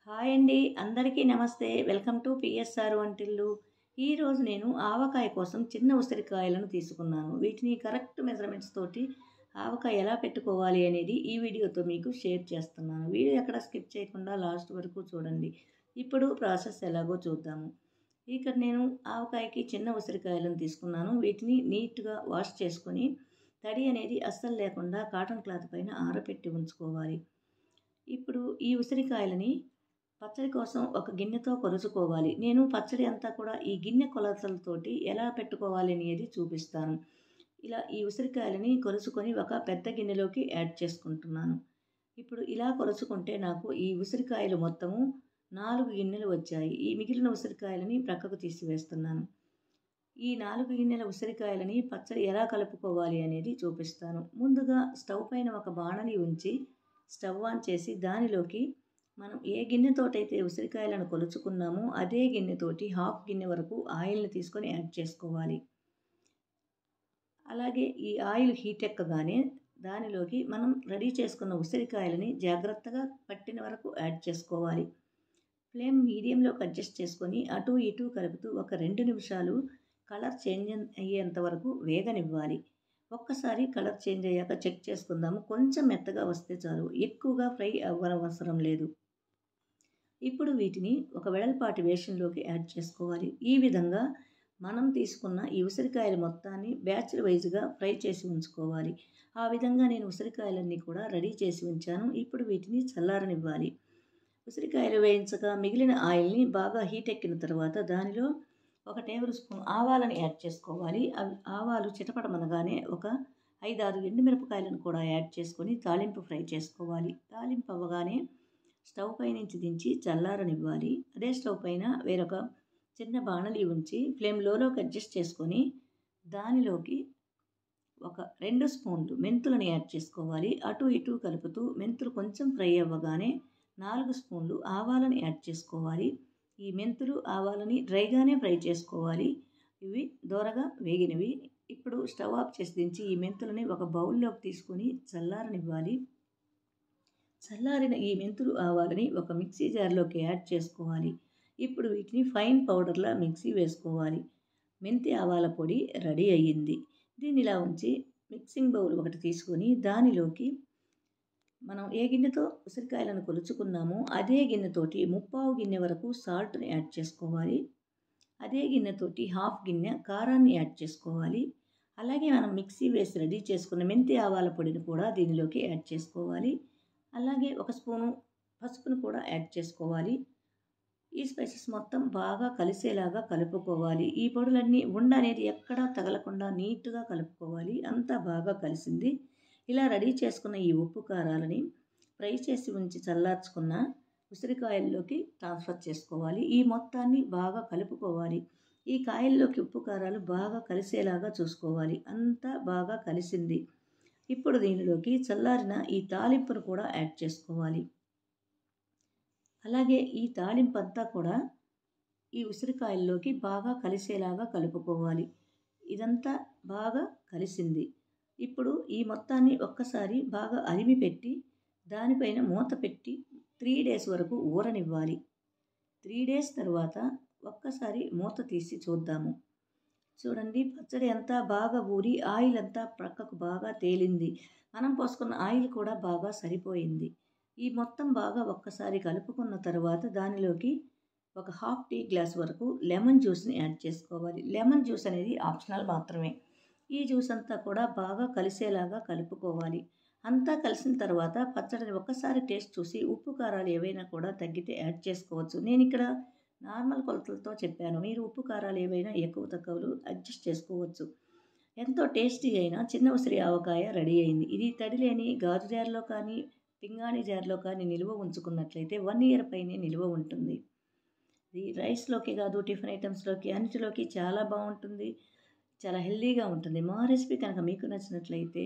Hi అండి. అందరికీ నమస్తే. వెల్కమ్ టు పిఎస్ఆర్ వంటిల్లు. ఈరోజు నేను ఆవకాయ కోసం చిన్న ఉసిరికాయలను తీసుకున్నాను. వీటిని కరెక్ట్ మెజర్మెంట్స్ తోటి ఆవకాయ ఎలా పెట్టుకోవాలి అనేది ఈ వీడియోతో మీకు షేర్ చేస్తున్నాను. వీడియో ఎక్కడ స్కిప్ చేయకుండా లాస్ట్ వరకు చూడండి. ఇప్పుడు ప్రాసెస్ ఎలాగో చూద్దాము. ఇక్కడ నేను ఆవకాయకి చిన్న ఉసిరికాయలను తీసుకున్నాను. వీటిని నీట్గా వాష్ చేసుకొని తడి అనేది అస్సలు లేకుండా కాటన్ క్లాత్ పైన ఆరబెట్టి ఉంచుకోవాలి. ఇప్పుడు ఈ ఉసిరికాయలని పచ్చడి కోసం ఒక గిన్నెతో కొలుచుకోవాలి. నేను పచ్చడి అంతా కూడా ఈ గిన్నె కొలతలతోటి ఎలా పెట్టుకోవాలి అనేది చూపిస్తాను. ఇలా ఈ ఉసిరికాయలని కొలుచుకొని ఒక పెద్ద గిన్నెలోకి యాడ్ చేసుకుంటున్నాను. ఇప్పుడు ఇలా కొలుచుకుంటే నాకు ఈ ఉసిరికాయలు మొత్తము 4 గిన్నెలు వచ్చాయి. ఈ మిగిలిన ఉసిరికాయలని ప్రక్కకు తీసివేస్తున్నాను. ఈ 4 గిన్నెల ఉసిరికాయలని పచ్చడి ఎలా కలుపుకోవాలి అనేది చూపిస్తాను. ముందుగా స్టవ్ పైన ఒక బాణలి ఉంచి స్టవ్ ఆన్ చేసి దానిలోకి మనం ఏ గిన్నెతోటైతే ఉసిరికాయలను కొలుచుకున్నామో అదే గిన్నెతోటి హాఫ్ గిన్నె వరకు ఆయిల్ని తీసుకొని యాడ్ చేసుకోవాలి. అలాగే ఈ ఆయిల్ హీట్ ఎక్కగానే దానిలోకి మనం రెడీ చేసుకున్న ఉసిరికాయలని జాగ్రత్తగా పట్టిన వరకు యాడ్ చేసుకోవాలి. ఫ్లేమ్ మీడియంలోకి అడ్జస్ట్ చేసుకొని అటు ఇటు కలుపుతూ ఒక 2 నిమిషాలు కలర్ చేంజ్ అయ్యేంత వరకు వేగనివ్వాలి. ఒక్కసారి కలర్ చేంజ్ అయ్యాక చెక్ చేసుకుందాము. కొంచెం మెత్తగా వస్తే చాలు, ఎక్కువగా ఫ్రై అవ్వనవసరం లేదు. ఇప్పుడు వీటిని ఒక వెడల్పాటి బేషన్లోకి యాడ్ చేసుకోవాలి. ఈ విధంగా మనం తీసుకున్న ఈ ఉసిరికాయలు మొత్తాన్ని బ్యాచ్ల వైజ్గా ఫ్రై చేసి ఉంచుకోవాలి. ఆ విధంగా నేను ఉసిరికాయలన్నీ కూడా రెడీ చేసి ఉంచాను. ఇప్పుడు వీటిని చల్లారనివ్వాలి. ఉసిరికాయలు వేయించగా మిగిలిన ఆయిల్ని బాగా హీట్ ఎక్కిన తర్వాత దానిలో 1 టేబుల్ స్పూన్ ఆవాలను యాడ్ చేసుకోవాలి. ఆవాలు చిటపటమనగానే ఒక 5-6 ఎండుమిరపకాయలను కూడా యాడ్ చేసుకొని తాలింపు ఫ్రై చేసుకోవాలి. తాలింపు అవ్వగానే స్టవ్ పై నుంచి దించి చల్లారనివ్వాలి. అదే స్టవ్ పైన వేరొక చిన్న బాణలి ఉంచి ఫ్లేమ్ లోలోకి అడ్జస్ట్ చేసుకొని దానిలోకి ఒక 2 స్పూన్లు మెంతులను యాడ్ చేసుకోవాలి. అటు ఇటు కలుపుతూ మెంతులు కొంచెం ఫ్రై అవ్వగానే 4 స్పూన్లు ఆవాలను యాడ్ చేసుకోవాలి. ఈ మెంతులు ఆవాలని డ్రైగానే ఫ్రై చేసుకోవాలి. ఇవి దోరగా వేగినవి. ఇప్పుడు స్టవ్ ఆఫ్ చేసి దించి ఈ మెంతులని ఒక బౌల్లోకి తీసుకొని చల్లారనివ్వాలి. చల్లారిన ఈ మెంతులు ఆవాలని ఒక మిక్సీ జార్లోకి యాడ్ చేసుకోవాలి. ఇప్పుడు వీటిని ఫైన్ పౌడర్లా మిక్సీ వేసుకోవాలి. మెంతి ఆవాల పొడి రెడీ అయ్యింది. దీన్ని ఇలా ఉంచి మిక్సింగ్ బౌల్ ఒకటి తీసుకొని దానిలోకి మనం ఏ గిన్నెతో ఉసిరికాయలను కొలుచుకున్నామో అదే గిన్నెతోటి 3/4 గిన్నె వరకు సాల్ట్ని యాడ్ చేసుకోవాలి. అదే గిన్నెతోటి హాఫ్ గిన్నె కారాన్ని యాడ్ చేసుకోవాలి. అలాగే మనం మిక్సీ వేసి రెడీ చేసుకున్న మెంతి ఆవాల పొడిని కూడా దీనిలోకి యాడ్ చేసుకోవాలి. అలాగే 1 స్పూను పసుపును కూడా యాడ్ చేసుకోవాలి. ఈ స్పైసెస్ మొత్తం బాగా కలిసేలాగా కలుపుకోవాలి. ఈ పొడులన్నీ ఉండ అనేది ఎక్కడా తగలకుండా నీట్గా కలుపుకోవాలి. అంతా బాగా కలిసింది. ఇలా రెడీ చేసుకున్న ఈ ఉప్పు కారాలని ఫ్రై చేసి ఉంచి చల్లార్చుకున్న ఉసిరికాయల్లోకి ట్రాన్స్ఫర్ చేసుకోవాలి. ఈ మొత్తాన్ని బాగా కలుపుకోవాలి. ఈ కాయల్లోకి ఉప్పు కారాలు బాగా కలిసేలాగా చూసుకోవాలి. అంతా బాగా కలిసింది. ఇప్పుడు దీనిలోకి చల్లారిన ఈ తాలింపును కూడా యాడ్ చేసుకోవాలి. అలాగే ఈ తాలింపు అంతా కూడా ఈ ఉసిరికాయల్లోకి బాగా కలిసేలాగా కలుపుకోవాలి. ఇదంతా బాగా కలిసింది. ఇప్పుడు ఈ మొత్తాన్ని ఒక్కసారి బాగా అరిమి పెట్టి దానిపైన మూత పెట్టి 3 డేస్ వరకు ఊరనివ్వాలి. 3 డేస్ తర్వాత ఒక్కసారి మూత తీసి చూద్దాము. చూడండి, పచ్చడి అంతా బాగా ఊరి ఆయిల్ అంతా ప్రక్కకు బాగా తేలింది. మనం పోసుకున్న ఆయిల్ కూడా బాగా సరిపోయింది. ఈ మొత్తం బాగా ఒక్కసారి కలుపుకున్న తర్వాత దానిలోకి ఒక హాఫ్ టీ గ్లాస్ వరకు లెమన్ జ్యూస్ని యాడ్ చేసుకోవాలి. లెమన్ జ్యూస్ అనేది ఆప్షనల్ మాత్రమే. ఈ జ్యూస్ అంతా కూడా బాగా కలిసేలాగా కలుపుకోవాలి. అంతా కలిసిన తర్వాత పచ్చడిని ఒక్కసారి టేస్ట్ చూసి ఉప్పు కారాలు ఏవైనా కూడా తగ్గితే యాడ్ చేసుకోవచ్చు. నేను ఇక్కడ నార్మల్ కొలతలతో చెప్పాను. మీరు ఉప్పు కారాలు ఏవైనా ఎక్కువ తక్కువలు అడ్జస్ట్ చేసుకోవచ్చు. ఎంతో టేస్టీ అయిన చిన్న ఉసిరి ఆవకాయ రెడీ అయింది. ఇది తడి లేని గాజు జార్లో కానీ పింగాణి జార్లో కానీ నిల్వ ఉంచుకున్నట్లయితే 1 ఇయర్ పైనే నిల్వ ఉంటుంది. ఇది రైస్లోకి కాదు, టిఫిన్ ఐటమ్స్లోకి అన్నిటిలోకి చాలా బాగుంటుంది. చాలా హెల్దీగా ఉంటుంది. మా రెసిపీ కనుక మీకు నచ్చినట్లయితే